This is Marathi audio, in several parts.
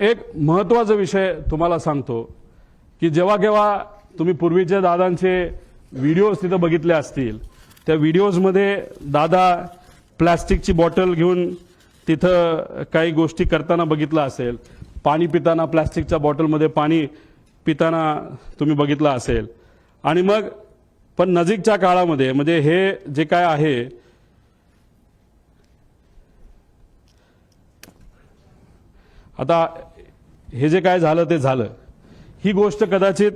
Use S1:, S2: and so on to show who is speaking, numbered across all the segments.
S1: एक महत्त्वाचा विषय तुम्हाला सांगतो की जेव्हा केव्हा तुम्ही पूर्वीचे दादांचे व्हिडिओज तिथं बघितले असतील, त्या व्हिडिओजमध्ये दादा प्लॅस्टिकची बॉटल घेऊन तिथं काही गोष्टी करताना बघितलं असेल, पाणी पिताना प्लॅस्टिकच्या बॉटलमध्ये पाणी पिताना तुम्ही बघितलं असेल. आणि मग पण नजीकच्या काळामध्ये म्हणजे हे जे काय आहे आता हे जे काय झालं ते झालं. ही गोष्ट कदाचित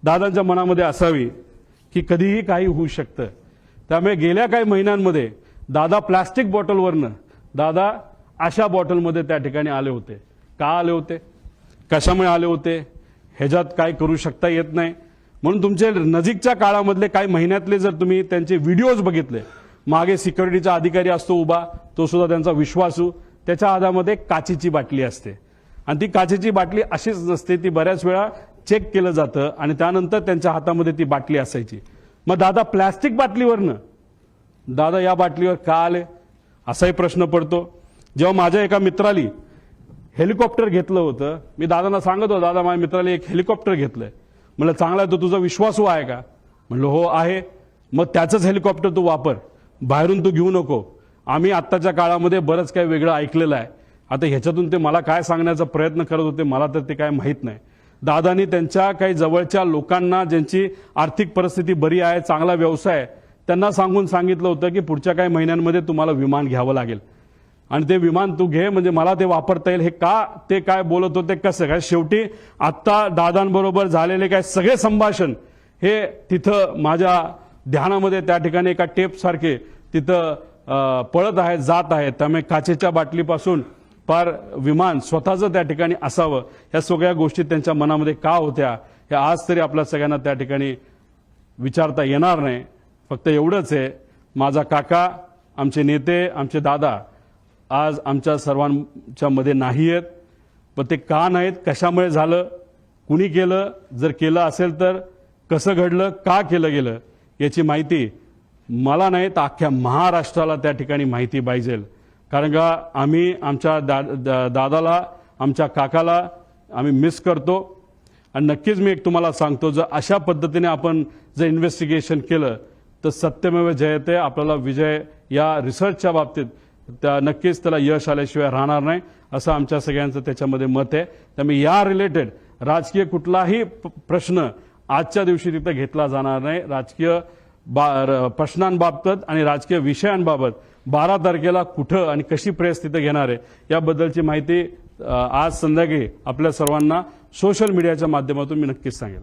S1: दादांच्या मनामध्ये असावी की कधीही काही होऊ शकतं. त्यामुळे गेल्या काही महिन्यांमध्ये दादा प्लॅस्टिक बॉटलवरनं दादा अशा बॉटलमध्ये त्या ठिकाणी आले होते. का आले होते, कशामुळे आले होते, ह्याच्यात काय करू शकता येत नाही. म्हणून तुमचे नजीकच्या काळामधले काही महिन्यातले जर तुम्ही त्यांचे व्हिडिओज बघितले, मागे सिक्युरिटीचा अधिकारी असतो उभा, तो सुद्धा त्यांचा विश्वासू, त्याच्या हातामध्ये काचेची बाटली असते आणि ती काचेची बाटली अशीच नसते, ती बऱ्याच वेळा चेक केलं जातं आणि त्यानंतर त्यांच्या हातामध्ये ती बाटली असायची. मग दादा प्लॅस्टिक बाटलीवरनं दादा या बाटलीवर का आले असाही प्रश्न पडतो. जेव्हा माझ्या एका मित्राली हेलिकॉप्टर घेतलं होतं, मी दादांना सांगत होतो, दादा माझ्या मित्राला एक हेलिकॉप्टर घेतलंय. म्हणलं चांगला आहे, तो तुझा विश्वासू आहे का? म्हणलं हो आहे. मग त्याचंच हेलिकॉप्टर तू वापर, बाहेरून तू घेऊ नको. आम्ही आत्ताच्या काळामध्ये बरंच काही वेगळं ऐकलेलं आहे. आता ह्याच्यातून ते मला काय सांगण्याचा प्रयत्न करत होते मला तर ते काय माहीत नाही. दादांनी त्यांच्या काही जवळच्या लोकांना ज्यांची आर्थिक परिस्थिती बरी आहे, चांगला व्यवसाय, त्यांना सांगितलं होतं की पुढच्या काही महिन्यांमध्ये तुम्हाला विमान घ्यावं लागेल आणि ते विमान तू घे, म्हणजे मला ते वापरता येईल. हे का ते काय बोलत होते, कसं काय, शेवटी आत्ता दादांबरोबर झालेले काय सगळे संभाषण हे तिथं माझ्या ध्यानामध्ये त्या ठिकाणी एका टेपसारखे तिथं पळत आहेत, जात आहेत. त्यामुळे काचेच्या बाटलीपासून पार विमान स्वतःचं त्या ठिकाणी असावं, या सगळ्या गोष्टी त्यांच्या मनामध्ये का होत्या हे आज तरी आपल्या सगळ्यांना त्या ठिकाणी विचारता येणार नाही. फक्त एवढंच आहे, माझा काका, आमचे नेते, आमचे दादा आज आमच्या सर्वांच्या मध्ये नाही आहेत. पण ते का नाहीत, कशामुळे झालं, कुणी केलं, जर केलं असेल तर कसं घडलं, का केलं गेलं, याची माहिती मला नाही तर अख्ख्या महाराष्ट्राला त्या ठिकाणी माहिती पाहिजे. कारण का आम्ही आमच्या दादाला, आमच्या काकाला आम्ही मिस करतो. आणि नक्कीच मी एक तुम्हाला सांगतो, जर अशा पद्धतीने आपण जर इन्व्हेस्टिगेशन केलं तर सत्यमेव जयते, आपल्याला विजय या रिसर्चच्या बाबतीत त्या नक्कीच त्याला यश आल्याशिवाय राहणार नाही, असं आमच्या सगळ्यांचं त्याच्यामध्ये मत आहे. त्यामुळे या रिलेटेड राजकीय कुठलाही प्रश्न आजच्या दिवशी तिथं घेतला जाणार नाही. राजकीय प्रश्नांबाबत आणि राजकीय विषयांबाबत 12 तारखेला कुठं आणि कशी प्रेस तिथं घेणार आहे याबद्दलची माहिती आज संध्याकाळी आपल्या सर्वांना सोशल मीडियाच्या माध्यमातून मी नक्कीच सांगेल.